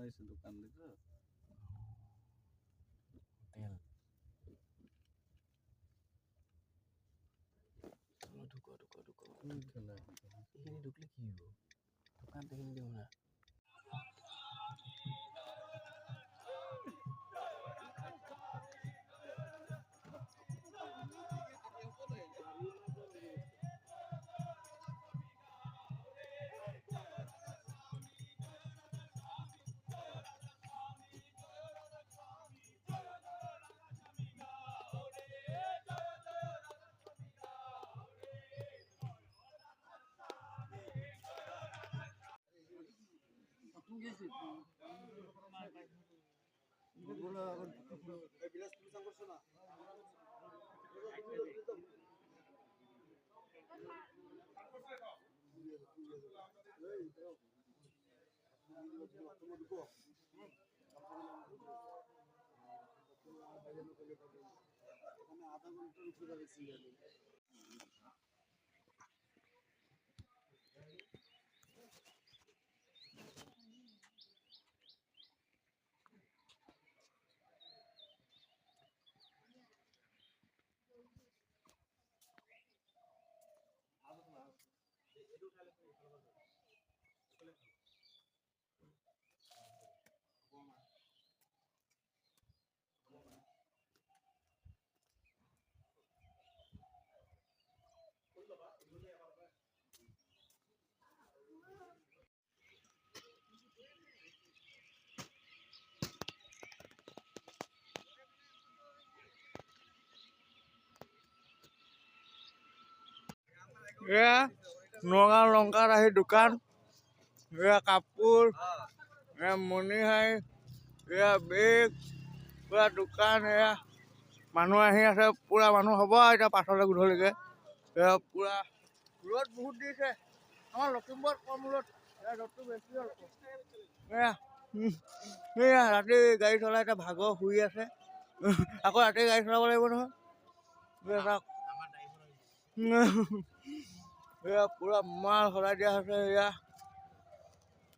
বনাইছে দোকান দেখো তেল ঢুকো এইখিনি ঢুকলে কি হ'ব দোকান এইখিনি দিওঁ না এয়া নগাঁও লংকাত আহি দোকান এয়া কাপোৰ এয়া মণিহাৰী এয়া বেগ পুৰা দোকান এয়া মানুহ আহি আছে পুৰা মানুহ হ'ব এতিয়া পাছলৈ গধূলিকৈ এয়া পুৰা ৰ'দ বহুত দিছে আমাৰ লখিমপুৰত কম ৰ'দ এয়া ৰ'দটো বেছি হ'ল এয়া ৰাতি গাড়ী চলাই এতিয়া ভাগৰ শুই আছে আকৌ ৰাতি গাড়ী চলাব লাগিব নহয় এয়া পুৰা মাল সলাই দিয়া হৈছে এয়া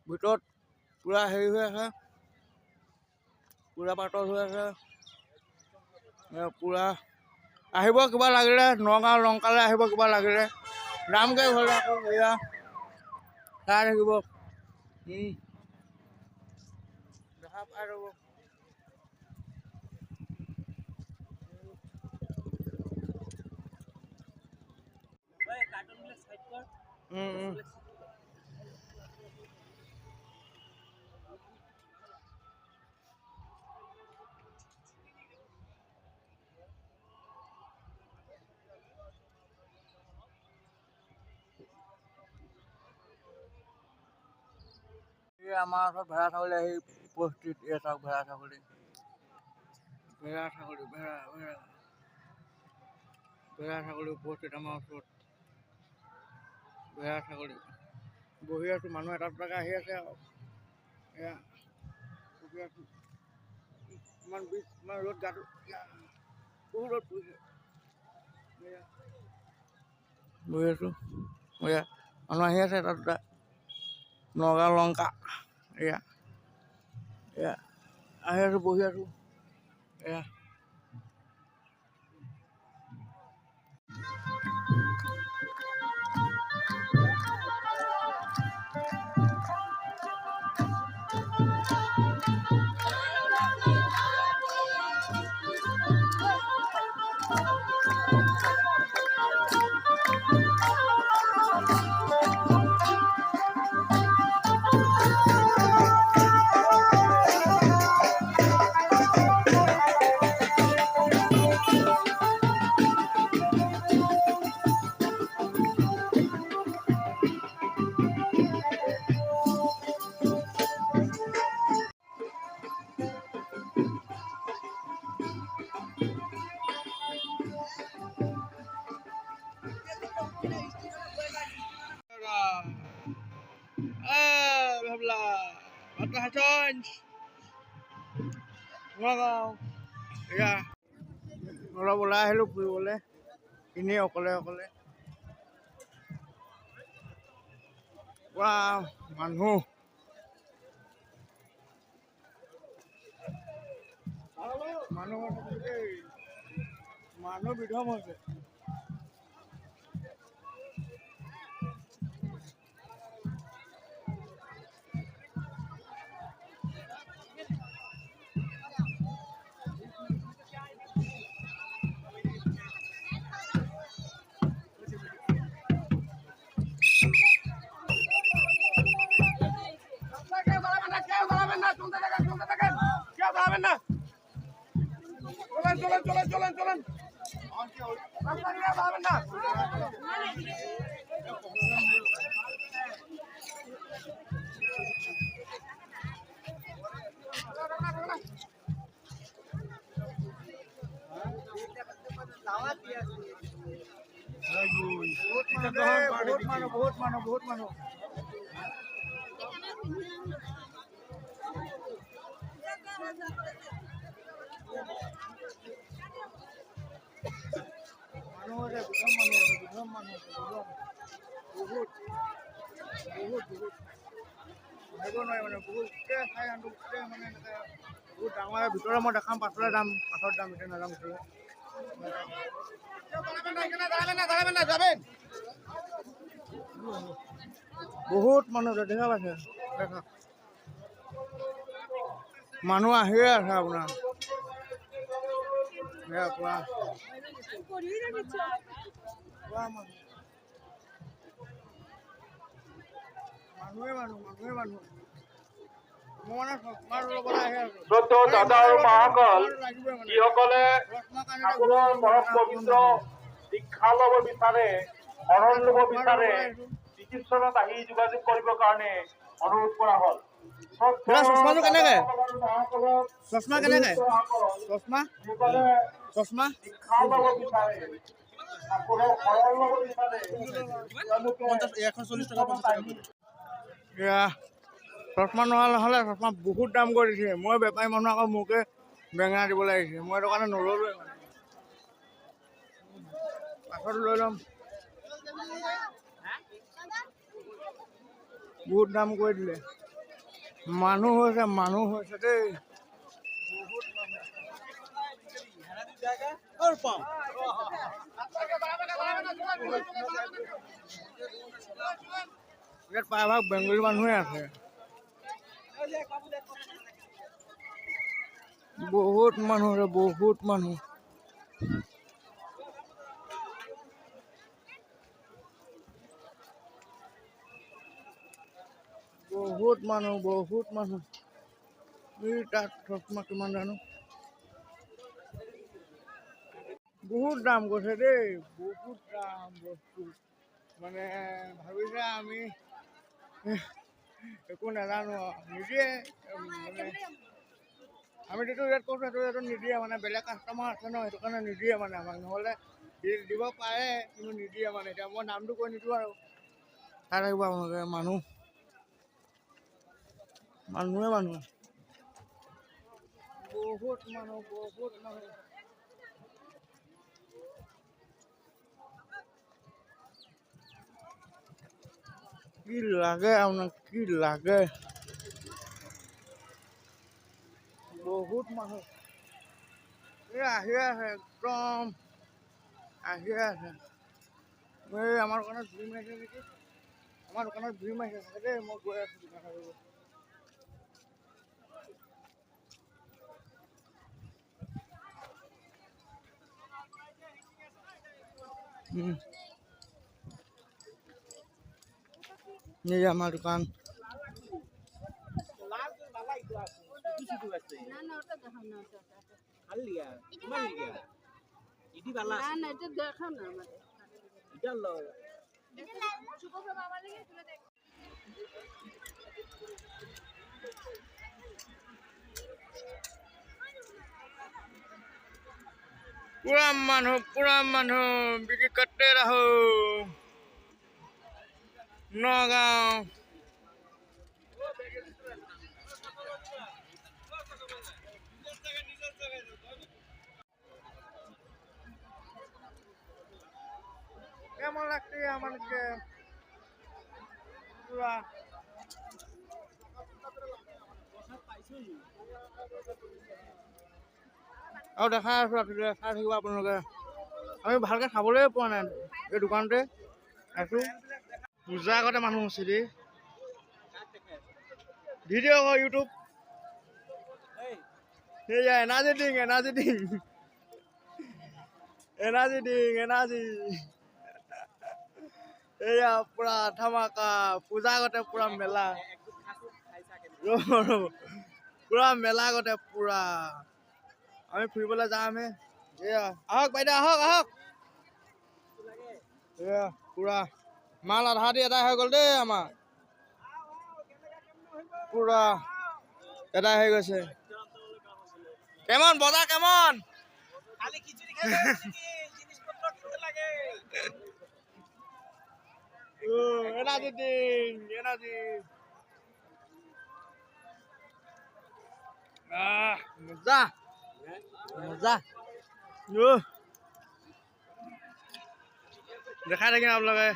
ভিতৰত পুৰা হেৰি হৈ আছে পুৰা পাতল হৈ আছে পুৰা আহিব কিবা লাগিলে নগাঁও লংকালৈ আহিব কিবা লাগিলে দামকৈ ঘৰলৈ আকৌ এয়া চাই থাকিব দেখা পাই ৰ'ব আমাৰ ওচৰত ভেড়া ছাগলী আহি উপস্থিত এয়া চাওক ভেড়া ছাগলী ভেড়া ছাগলী উপস্থিত আমাৰ ওচৰত ভেড়া ছাগলী বহি আছোঁ মানুহ এটা দুটাকৈ আহি আছে আৰু এয়া বহি আছোঁ ইমান ৰ'দ গাটো বহুত ৰ'দ পৰিছে বহি আছোঁ এয়া মানুহ আহি আছে এটা দুটা নগাঁও লংকা এয়া এয়া আহি আছোঁ বহি আছোঁ এয়া এয়া অলপ ওলাই আহিলোঁ ফুৰিবলৈ এনেই অকলে পুৰা মানুহ মানুহ এই মানুহ বিধম হৈছে। বহুত মানুহ বহুত ভাবিব নোৱাৰি মানে বহুত চাই আনটো মানে বহুত ডাঙৰ ভিতৰত মই দেখাম পাছলৈ দাম পাছত দাম এতিয়া নাযাম ভিতৰলৈ বহুত মানুহ দেখা পাইছে দেখা মানুহ আহিয়ে আছে আপোনাৰ পুৰা মানুহে শ্ৰদ্ধেয় দাদা আৰু মাসকল যিসকলে ঠাকুৰৰ পৰম পবিত্ৰ দীক্ষা ল'ব বিচাৰে শৰণ ল'ব বিচাৰে চিকিৎসনত আহি যোগাযোগ কৰিবৰ কাৰণে অনুৰোধ কৰা হ'ল। চশমাটো কেনেকে চশমা কেনেকে চশমা দীক্ষা ল'ব বিচাৰে ঠাকুৰৰ শৰণ ল'ব বিচাৰে চশমা নহ'লে চশমা বহুত দাম কৰি দিছে মই বেপাৰী মানুহ আকৌ মোকে বেঙেনা দিব লাগিছে মই এইটো কাৰণে নল'লোৱে মানে পাছত লৈ ল'ম বহুত দাম কৰি দিলে মানুহ হৈছে দেই বহুত ইয়াত প্ৰায়ভাগ বেংগলী মানুহে আছে বহুত মানুহ বহুত মানুহ তাত চশমা কিমান জানো বহুত দাম কৈছে দেই বহুত দাম বস্তু মানে ভাবিছে আমি একো নাজানো নিদিয়ে মানে আমি যিটো ৰেট কৈছোঁ সেইটো ৰেটত নিদিয়ে মানে বেলেগ কাষ্টমাৰ আছে ন সেইটো কাৰণে নিদিয়ে মানে আমাক নহ'লে দিব পাৰে কিন্তু নিদিয়ে মানে এতিয়া মই দামটো কৈ নিদিওঁ আৰু চাই থাকিব আপোনালোকে মানুহে বহুত মানুহ কি লাগে আপোনাক কি লাগে বহুত মানুহ আহিয়ে আছে একদম আহিয়ে আছে এই আমাৰ দোকানত ভিৰ মাৰিছে নেকি আমাৰ দোকানত ভিৰ মাৰিছে দেই মই গৈ আছোঁ দোকানত ये हमारा दुकान पूरा मानो बिक्री करते रहो नगांव কেমন লাগছে আমাদেরকে পুরা আৰু দেখাই আছোঁ ৰাতিলৈ চাই থাকিব আপোনালোকে আমি ভালকৈ খাবলৈ পোৱা নাই এই দোকানতে আছোঁ পূজা আগতে মানুহ আছে দেই দি দিয়ক আকৌ ইউটিউব সেয়া এনাৰ্জি ড্ৰিংক এনাৰ্জি এয়া পুৰা ধামাকা পূজা আগতে পুৰা মেলা পুৰা মেলা আগতে পুৰা আমি ফুৰিবলৈ যামহে এয়া আহক বাইদেউ আহক এয়া পুৰা মাল আধা দি এদাই হৈ গ'ল দেই আমাৰ পুৰা এদাই হৈ গৈছে কেমন বজাৰ কেমন এনাৰ্জি মজা দেখাই থাকিম আপোনালোকে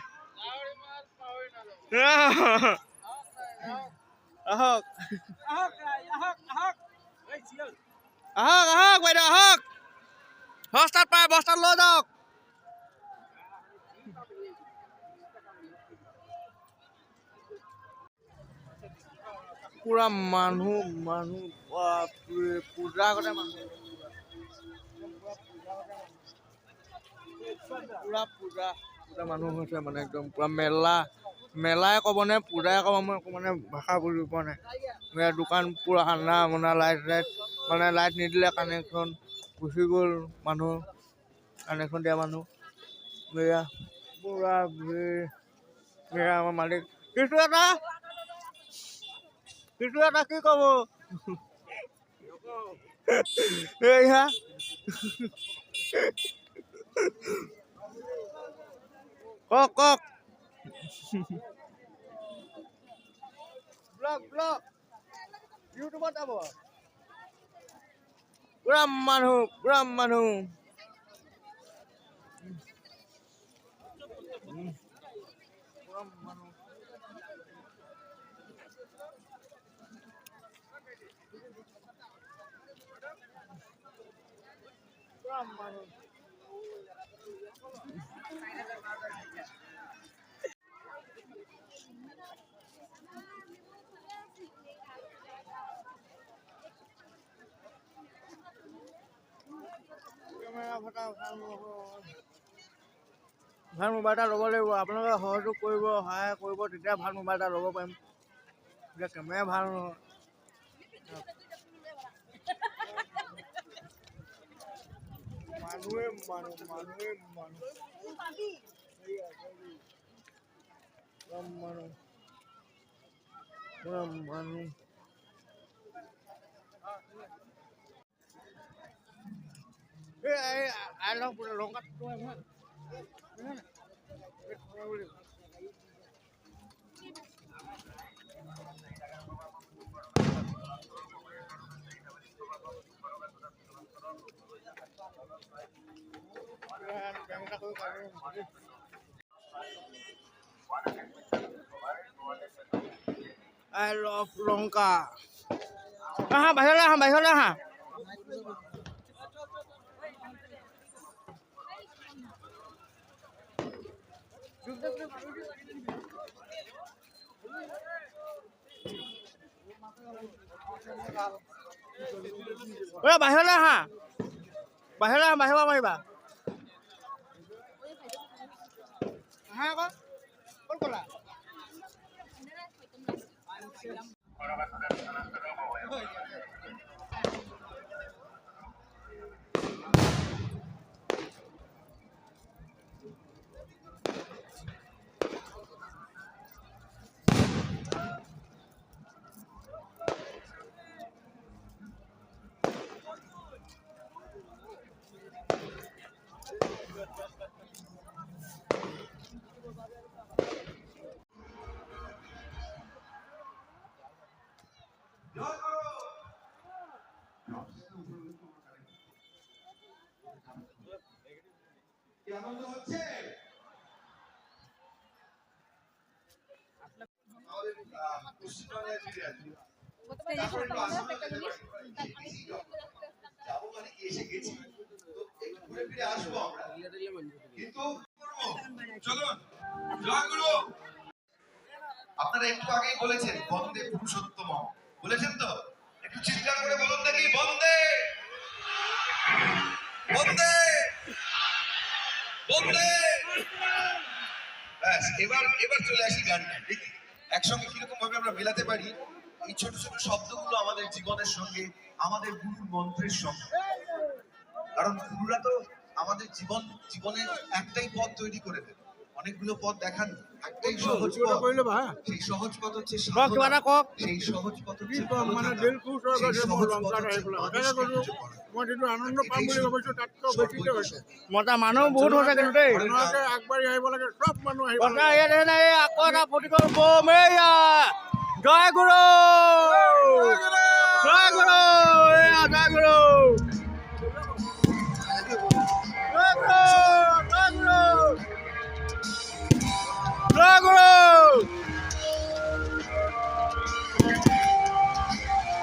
আহক বাইদেউ আহক সস্তাত পায় বস্তাত লৈ যাওক পুৰা মানুহ বাপৰে পূজা আগতে মানুহ পুৰা পূজা মানুহ হৈছে মানে একদম পুৰা মেলাই ক'বনে পূজাই ক'ব মই একো মানে ভাষা বুজি পোৱা নাই দোকান পুৰা আন্ধাৰ মোনা লাইট মানে লাইট নিদিলে কানেকশ্যন গুচি গ'ল মানুহ কানেকশ্যন দিয়া মানুহ এয়া পুৰা ভিৰ আমাৰ মালিক কিছু এটা কি ক'ব এয়া কওক ব্লগ ইউটিউবত যাব পুৰা মানুহ ভাল মোবাইল এটা ল'ব লাগিব আপোনালোকে সহযোগ কৰিব সহায় কৰিব তেতিয়া ভাল মোবাইল এটা ল'ব পাৰিম এতিয়া কেমেৰা ভাল নহয় মানুহে I love longkat I love Longka. বাহিৰলৈ আহা বাহিৰলৈ পাৰিবা আহা আকৌ ক'ত গ'লা যাবো মানে কি এসে গেছি, তো একটু ঘুরে ফিরে আসবো আমরা, কিন্তু চলুন জয়গুরু। আপনারা একটু আগেই বলেছেন বন্দে পুরুষোত্তম, বলেছেন তো? একটু চিৎকার করে বলুন দেখি, বন্দে বন্দে বন্দে। ব্যাস, এবার এবার চলে আসি গানটা, দেখি একসঙ্গে কিরকম ভাবে আমরা মেলাতে পারি এই ছোট ছোট শব্দগুলো আমাদের জীবনের সঙ্গে, আমাদের গুরুর মন্ত্রের সঙ্গে। কারণ গুরুরা তো আমাদের জীবনে একটাই পথ তৈরি করে দেন, অনেকগুলো পথ দেখান, একটাই সহজ পথ। সেই সহজ পথ হচ্ছে সাধনা। সেই সহজ পথ হচ্ছে ভালো মানে থাকা। দিল খুশ হৈ সেই গৈছে মোৰ সহজ পথ লংকাত হচ্ছে আহি পেলাই মানুষকে সঁচাকৈ কৈছো পুজো করা। মই যিটো আনন্দ পাম বুলি ভাবিছোঁ তাতকৈ বেছিকৈ হৈছে মতা মানুহ বহুত হৈছে কিন্তু দেই আপোনালোকে আগবাঢ়ি আহিব লাগে চব মানুহ আহিব কথা লাগে ইয়াত নাই আকৌ এটা প্ৰতিকূল বম এয়া জয় গুৰু জয় গুৰু এয়া জয় গুৰু জয় গুৰু জয় গুৰু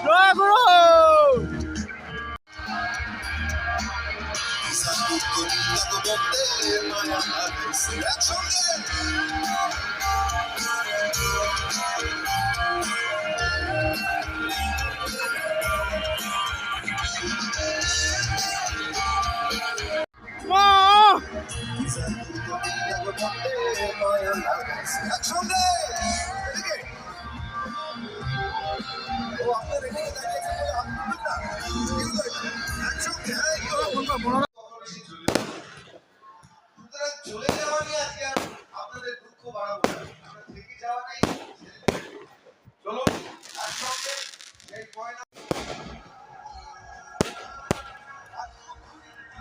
জয় গুৰু চলে যাওয়া নিয়ে আজকে আর আপনাদের দুঃখ বাড়াবো না, আমরা থেকে যাওয়াটাই চলো একসঙ্গে এই পয়লা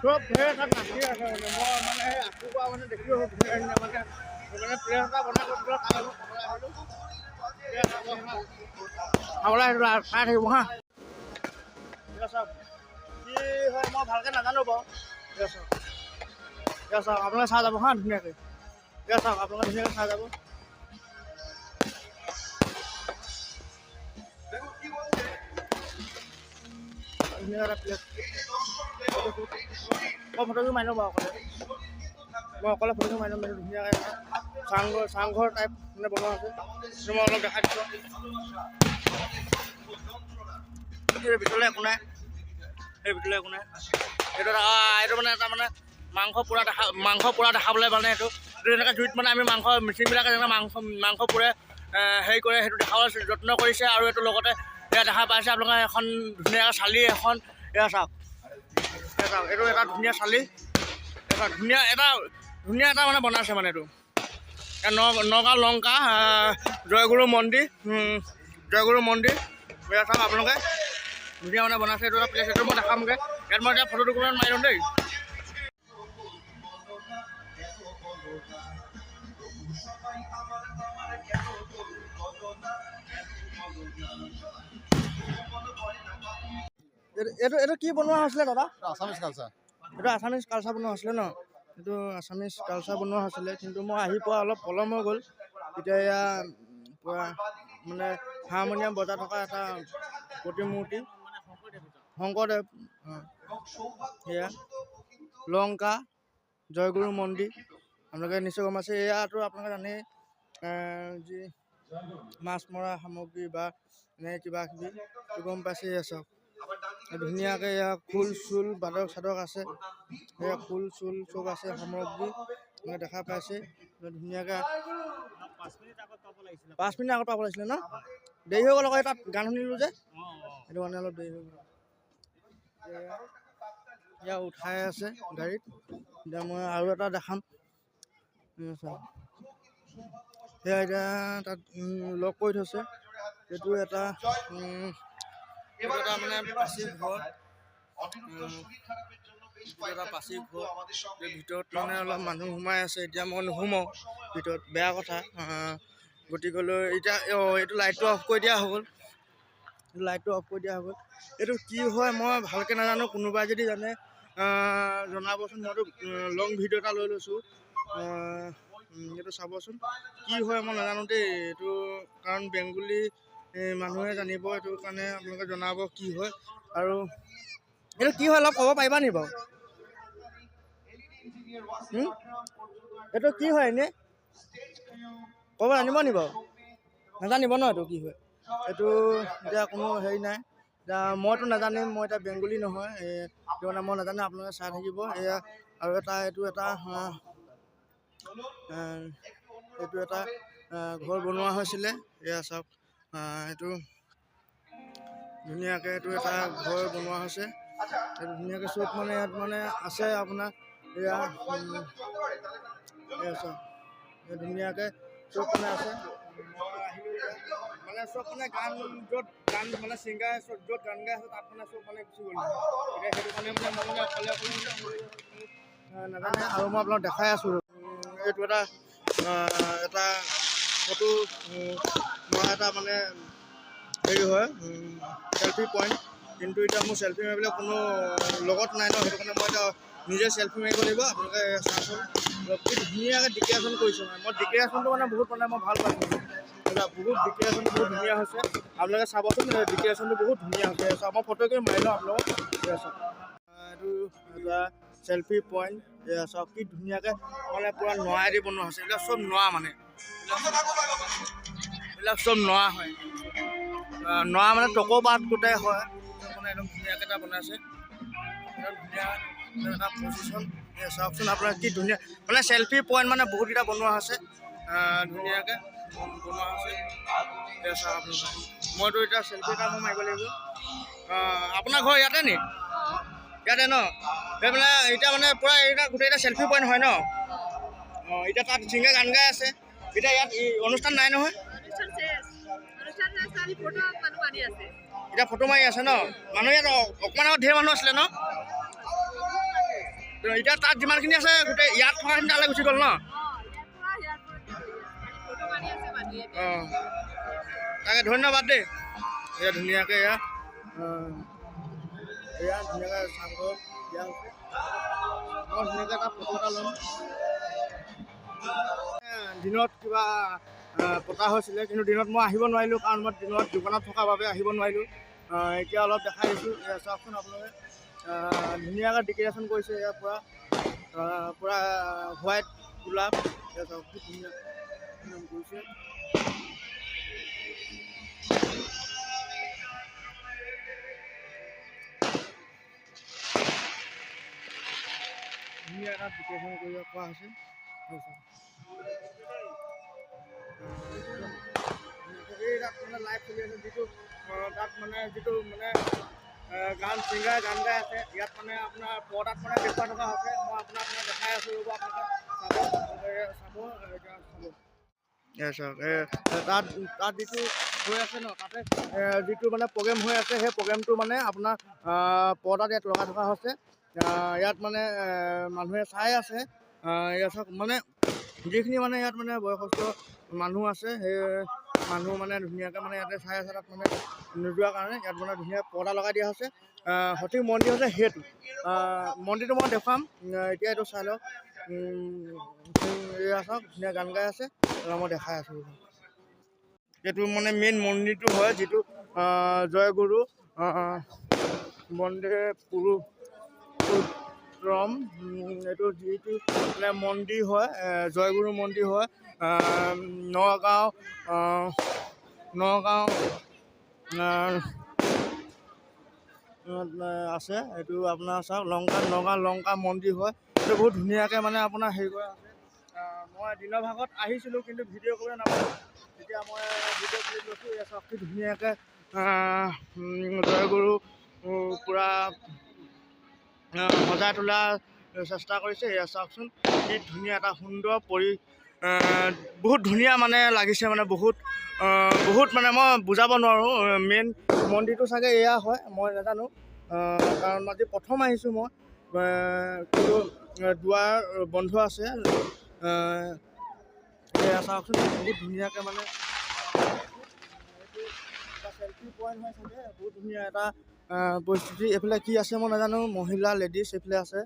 চব প্লেট এটা নাচি আছে মানে মই মানে সেই ৰাতিপুৱা মানে দেখিলোঁ মানে মানে প্লেট এটা বনাই কৰি খাবলৈ আহিলোঁ চাই থাকিব হা চাওক কি হয় মই ভালকৈ নাজানো বাৰু চাওক আপোনালোকে চাই যাব হা ধুনীয়াকৈ চাওক আপোনালোকে ধুনীয়াকৈ চাই যাব ধুনীয়া এটা প্লেট মই ফটোটো মাৰি লওঁ বাৰু অকলে মই ফটোটো মাৰি ল'ম ধুনীয়াকৈ চাংঘৰ টাইপ মানে বনোৱা আছে মই অলপ দেখাই দিছোঁ এই ভিতৰলৈ একো নাই এইটো মানে এটা মানে মাংস পোৰা দেখাবলৈ মানে এইটো এনেকৈ জুইত মানে আমি মাংস মিচিংবিলাকে যেনেকৈ মাংস পোৰে হেৰি কৰে সেইটো দেখাবলৈ যত্ন কৰিছে আৰু এইটো লগতে এয়া দেখা পাইছে আপোনালোকে এখন ধুনীয়াকৈ চালি এখন এয়া চাওক এইটো এটা ধুনীয়া চালি ধুনীয়া এটা মানে বনাইছে মানে এইটো নগাঁও লংকা জয়গুৰু মন্দিৰ এয়া চাওক আপোনালোকে ধুনীয়া মানে বনাইছে এইটো এটা প্লেচ এইটো মই দেখামগৈ ইয়াত মই এতিয়া ফটো দুখনমান মাৰি লওঁ দেই এইটো কি বনোৱা হৈছিলে দাদা আছামিজ কালচাৰ এইটো আছামিজ কালচাৰ বনোৱা হৈছিলে ন এইটো আছামিজ কালচাৰ বনোৱা হৈছিলে কিন্তু মই আহি পোৱা অলপ পলম হৈ গ'ল এতিয়া এয়া পূৰা মানে হাৰমনিয়াম বজাই থকা এটা প্ৰতিমূৰ্তি শংকৰদেৱ সেয়া লংকা জয়গুৰু মন্দিৰ আপোনালোকে নিশ্চয় গম পাইছে এয়াতো আপোনালোকে জানেই যি মাছ মৰা সামগ্ৰী বা এনে কিবা কিবি গম পাইছে এয়া চাওক ধুনীয়াকৈ এয়া খোল চোল বাদক চাদক আছে এয়া খোল চোল চব আছে সামগ্ৰী এনেকৈ দেখা পাইছে ধুনীয়াকৈ 5 মিনিট আগত পাব লাগিছিলে ন দেৰি হৈ গ'ল আকৌ তাত গান শুনিলোঁ যে সেইটো কাৰণে অলপ দেৰি হৈ গ'ল এয়া উঠাই আছে গাড়ীত এতিয়া মই আৰু এটা দেখাম সেয়া এতিয়া তাত লগ কৰি থৈছে সেইটো এটা মানে পাচি ঘৰ এটা পাচি ঘৰ ভিতৰত মানে অলপ মানুহ সোমাই আছে এতিয়া মই নোসোমাওঁ ভিতৰত বেয়া কথা গতিকেলৈ এতিয়া এইটো লাইটটো অফ কৰি দিয়া হৈ গ'ল এইটো কি হয় মই ভালকৈ নাজানো কোনোবাই যদি জানে জনাবচোন মইতো লং ভিডিঅ' এটা লৈ লৈছোঁ এইটো চাবচোন কি হয় মই নাজানো দেই এইটো কাৰণ বেংগলী মানুহে জানিব এইটো কাৰণে আপোনালোকে জনাব কি হয় আৰু এইটো কি হয় অলপ ক'ব পাৰিবা নি বাৰু? এইটো কি হয় এনেই ক'ব জানিব নি বাৰু? নাজানিব ন এইটো কি হয়? এইটো এতিয়া কোনো হেৰি নাই। এতিয়া মইতো নাজানিম, মই এতিয়া বেংগলী নহয়, এইটো মানে মই নাজানো, আপোনালোকে চাই থাকিব। এয়া আৰু এটা এইটো এটা ঘৰ বনোৱা হৈছিলে। এয়া চাওক, এইটো ধুনীয়াকৈ এইটো এটা ঘৰ বনোৱা হৈছে। এইটো ধুনীয়াকৈ চব মানে ইয়াত মানে আছে আপোনাৰ। এয়া চাওক, ধুনীয়াকৈ চব মানে আছে। মানে চব মানে য'ত গান মানে ছিংগাৰ য'ত গান গাই আছে তাত মানে চব মানে গুচি গ'ল। এতিয়া সেইটো কাৰণে মানে মই মানে অকলে নাজানে। আৰু মই আপোনাক দেখাই আছোঁ। এইটো এটা ফটো, মই এটা মানে হেৰি হয় চেল্ফি পইণ্ট। কিন্তু এতিয়া মোৰ চেল্ফি মাৰিবলৈ কোনো লগত নাই ন, সেইটো কাৰণে মই এতিয়া নিজে চেল্ফি মাৰিব লাগিব। আপোনালোকে চাওকচোন, কি ধুনীয়াকৈ ডেক'ৰেশ্যন কৰিছোঁ। মই ডেক'ৰেশ্যনটো মানে বহুত মানে মই ভাল পাইছোঁ। বহুত ডেক'ৰেশ্যনটো বহুত ধুনীয়া হৈছে। আপোনালোকে চাবচোন, ডেক'ৰেশ্যনটো বহুত ধুনীয়া হৈছে। মই ফটো কৰি মাৰি লওঁ আপোনালোকক। এইটো এটা চেল্ফি পইণ্ট। এয়া চাওক কি ধুনীয়াকৈ মানে পূৰা নৰাই দি বনোৱা হৈছে। এইবিলাক চব নৰা মানে, এইবিলাক চব নৰা হয়। নৰা মানে টকৌ পাত গোটেই হয় মানে, একদম ধুনীয়াকৈ এটা বনাইছে। একদম ধুনীয়া এটা পজিশ্যন। চাওকচোন আপোনাৰ কি ধুনীয়া মানে চেল্ফি পইণ্ট মানে বহুতকেইটা বনোৱা হৈছে। ধুনীয়াকৈ বনোৱা হৈছে। চাওক আপোনালোকে, মইতো এতিয়া চেল্ফি এটা মই মাৰিব লাগিব। আপোনাৰ ঘৰ ইয়াতে নি? ইয়াতে ন? মানে এতিয়া মানে পূৰা এইটা গোটেই এটা চেল্ফি পইণ্ট হয় ন? এতিয়া তাত ছিংগাৰ গান গাই আছে। এতিয়া ইয়াত অনুষ্ঠান নাই নহয়? এতিয়া ফটো মাৰি আছে ন? মানুহ ইয়াত অকণমান আগত ঢেৰ মানুহ আছিলে ন? এতিয়া তাত যিমানখিনি আছে গোটেই ইয়াত থকাখিনি তালৈ গুচি গ'ল ন? তাকে ধন্যবাদ দেই। এয়া ধুনীয়াকৈ এয়া ধুনীয়াকৈ চাংঘৰ দিয়া হৈছে। মই ধুনীয়াকৈ এটা ফটো এটা ল'ম। দিনত কিবা পতা হৈছিলে, কিন্তু দিনত মই আহিব নোৱাৰিলোঁ, কাৰণ মই দিনত দোকানত থকাৰ বাবে আহিব নোৱাৰিলোঁ। এতিয়া অলপ দেখাই দিছোঁ। চাওকচোন আপোনালোকে, ধুনীয়াকৈ ডেক'ৰেশ্যন কৰিছে। ইয়াৰ পূৰা হোৱাইট গোলাপ। চাওক কি ধুনীয়া কৰিছে। ধুনীয়া এটা ডেক'ৰেশ্যন কৰিব পৰা হৈছে। এই তাত মানে লাইভ চলি আছে, যিটো তাত মানে গান ছিংগাৰ গান গাই আছে। ইয়াত মানে আপোনাৰ পৰ্দাত মানে দেখুৱাই থকা হৈছে। মই আপোনাক দেখাই আছোঁ, ৰ'ব আপোনালোকে চাব। তাত যিটো হৈ আছে ন, তাতে যিটো মানে প্ৰগ্ৰেম হৈ আছে, সেই প্ৰগ্ৰেমটো মানে আপোনাৰ পৰ্দাত ইয়াত লগাই থকা হৈছে। ইয়াত মানে মানুহে চাই আছে। ইয়াত চাওক মানে যিখিনি মানে ইয়াত মানে বয়সস্থ মানুহ আছে, সেই মানুহ মানে ধুনীয়াকৈ মানে ইয়াতে চাই আছে। তাত মানে নোযোৱাৰ কাৰণে ইয়াত মানে ধুনীয়া পৰ্দা লগাই দিয়া হৈছে। সঠিক মন্দিৰ হৈছে সেইটো। মন্দিৰটো মই দেখুৱাম, এতিয়া এইটো চাই লওক। এয়া চাওক ধুনীয়া গান গাই আছে, মই দেখাই আছোঁ। এইটো মানে মেইন মন্দিৰটো হয়, যিটো জয়গুৰু বন্দে পুৰুষোত্তম। এইটো যিটো মানে মন্দিৰ হয়, জয়গুৰু মন্দিৰ হয়। নগাঁও আছে। এইটো আপোনাৰ চাওক নগাঁও লংকা মন্দিৰ হয়। এইটো বহুত ধুনীয়াকৈ মানে আপোনাৰ হেৰি কৰা আছে। মই দিনৰ ভাগত আহিছিলোঁ, কিন্তু ভিডিঅ' কৰিব নাপালোঁ। এতিয়া মই ভিডিঅ' ক্লিপ লৈছোঁ। এয়া চাওক কি ধুনীয়াকৈ জয়গুৰু পূৰা সজাই তোলাৰ চেষ্টা কৰিছে। এয়া চাওকচোন কি ধুনীয়া এটা সুন্দৰ বহুত ধুনীয়া মানে লাগিছে। মানে বহুত মানে মই বুজাব নোৱাৰোঁ। মেইন মন্দিৰটো চাগে এয়া হয়, মই নাজানো, কাৰণ আজি প্ৰথম আহিছোঁ মই। কিন্তু দুৱাৰ বন্ধ আছে। এয়া চাওকচোন বহুত ধুনীয়াকৈ মানে এইটো এটা চেল্ফি পইণ্ট হয় চাগে। বহুত ধুনীয়া এটা পৰিস্থিতি। এইফালে কি আছে মই নাজানো, মহিলা লেডিজ এইফালে আছে।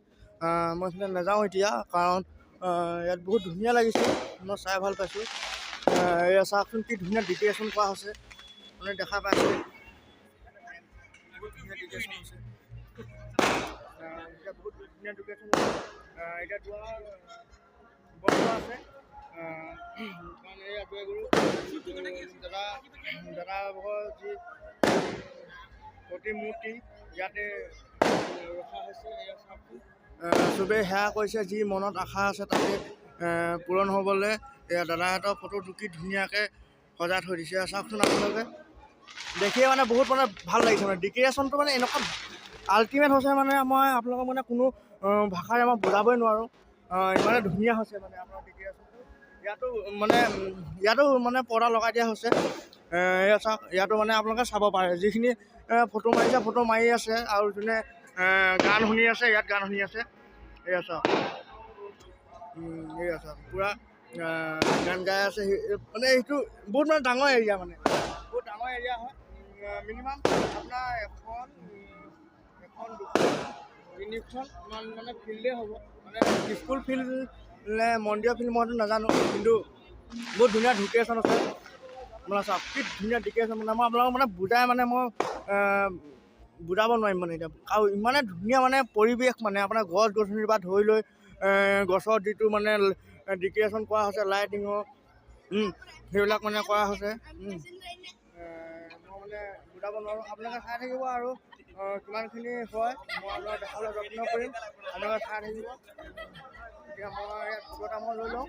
মই এইফালে নাযাওঁ এতিয়া, কাৰণ ইয়াত বহুত ধুনীয়া লাগিছে, মই চাই ভাল পাইছোঁ। এয়া চাওকচোন কি ধুনীয়া ডেক'ৰেশ্যন কৰা হৈছে, মানে দেখা পাইছে। বহুত ধুনীয়া ডেক'ৰেশ্যন হৈছে। এতিয়া বহুত ধুনীয়া ডেক'ৰেশ্যন এতিয়া দুৱাৰ বন্ধ আছে কাৰণ এই আগুৱাগুৰু দাদাভাগৰ যি প্ৰতিমূৰ্তি ইয়াতে ৰখা হৈছে এয়া চাওকচোন চবেই সেয়া কৰিছে যি মনত আশা আছে তাতে পূৰণ হ'বলৈ এয়া দাদাহঁতৰ ফটো টুকি ধুনীয়াকৈ সজাই থৈ দিছে চাওকচোন আপোনালোকে দেখিয়ে মানে বহুত মানে ভাল লাগিছে মানে ডেক'ৰেশ্যনটো মানে এনেকুৱা আল্টিমেট হৈছে মানে মই আপোনালোকক মানে কোনো ভাষাৰে মই বুজাবই নোৱাৰোঁ ইমানে ধুনীয়া হৈছে মানে আপোনাৰ ডেক'ৰেশ্যনটো ইয়াতো মানে পৰ্দা লগাই দিয়া হৈছে এয়া চাওক ইয়াতো মানে আপোনালোকে চাব পাৰে যিখিনি ফটো মাৰিছে ফটো মাৰি আছে আৰু যোনে গান শুনি আছে ইয়াত গান শুনি আছে এয়া চাওক পূৰা গান গাই আছে মানে এইটো বহুত মানে ডাঙৰ এৰিয়া মানে বহুত ডাঙৰ এৰিয়া হয় মিনিমাম আপোনাৰ এখন দুখন তিনিখন ইমান মানে ফিল্ডেই হ'ব মানে স্কুল ফিল্ড নে মন্দিৰৰ ফিল্ড মইতো নাজানো কিন্তু বহুত ধুনীয়া ডেক'ৰেশ্যন আছে মানে চাওক কি ধুনীয়া ডেক'ৰেশ্যন মানে মই আপোনালোকক মানে বুজাই মানে মই বুজাব নোৱাৰিম মানে এতিয়া আৰু ইমানে ধুনীয়া মানে পৰিৱেশ মানে আপোনাৰ গছ গছনিৰ পৰা ধৰি লৈ গছৰ যিটো মানে ডেক'ৰেশ্যন কৰা হৈছে লাইটিঙৰ সেইবিলাক মানে কৰা হৈছে মই মানে বুজাব নোৱাৰোঁ আপোনালোকে চাই থাকিব আৰু কিমানখিনি হয় মই আপোনালোকক দেখাবলৈ যত্ন কৰিম আপোনালোকে চাই থাকিব এতিয়া মই ইয়াত ফটো এটা মই লৈ লওঁ